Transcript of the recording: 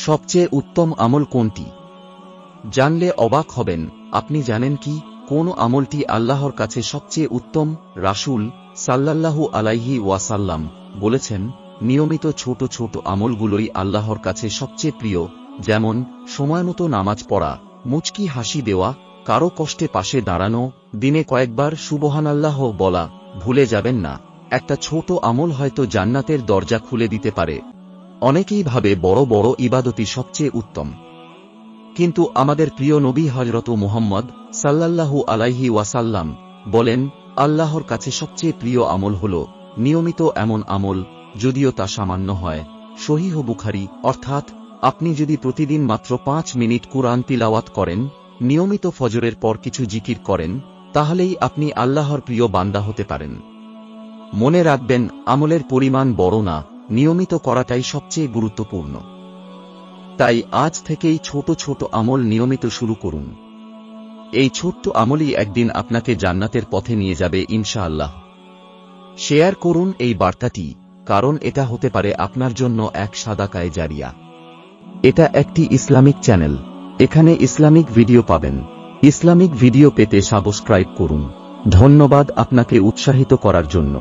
সবচেয়ে উত্তম আমল কোনটি? জানলে অবাক হবেন। আপনি জানেন কি কোন আমলটি আল্লাহর কাছে সবচেয়ে উত্তম? রাসূল সাল্লাল্লাহু আলাইহি ওয়াসাল্লাম বলেছেন, নিয়মিত ছোট ছোট আমলগুলোই আল্লাহর কাছে সবচেয়ে প্রিয়, যেমন সময়মতো নামাজ পড়া, মুচকি হাসি দেওয়া, কারো কষ্টে পাশে দাঁড়ানো, দিনে কয়েকবার সুবহানাল্লাহ বলা। ভুলে যাবেন না, একটা ছোট আমল হয়তো জান্নাতের দরজা খুলে দিতে পারে। অনেকেই ভাবে বড় বড় ইবাদতই সবচেয়ে উত্তম, কিন্তু আমাদের প্রিয় নবী হযরত মুহাম্মদ সাল্লাল্লাহু আলাইহি ওয়াসাল্লাম বলেন, আল্লাহর কাছে সবচেয়ে প্রিয় আমল হল নিয়মিত এমন আমল, যদিও তা সামান্য হয়। সহিহ বুখারী। অর্থাৎ আপনি যদি প্রতিদিন মাত্র 5 মিনিট কুরআন তিলাওয়াত করেন, নিয়মিত ফজরের পর কিছু জিকির করেন, তাহলেই আপনি আল্লাহর প্রিয় বান্দা হতে পারেন। মনে রাখবেন, আমলের পরিমাণ বড় না, নিয়মিত করাটাই সবচেয়ে গুরুত্বপূর্ণ। তাই আজ থেকেই ছোট ছোট আমল নিয়মিত শুরু করুন। এই ছোট্ট আমলই একদিন আপনাকে জান্নাতের পথে নিয়ে যাবে ইনশাআল্লাহ। শেয়ার করুন এই বার্তাটি, কারণ এটা হতে পারে আপনার জন্য এক সাদাকায়ে জারিয়া। এটা একটি ইসলামিক চ্যানেল, এখানে ইসলামিক ভিডিও পাবেন। ইসলামিক ভিডিও পেতে সাবস্ক্রাইব করুন। ধন্যবাদ আপনাকে উৎসাহিত করার জন্য।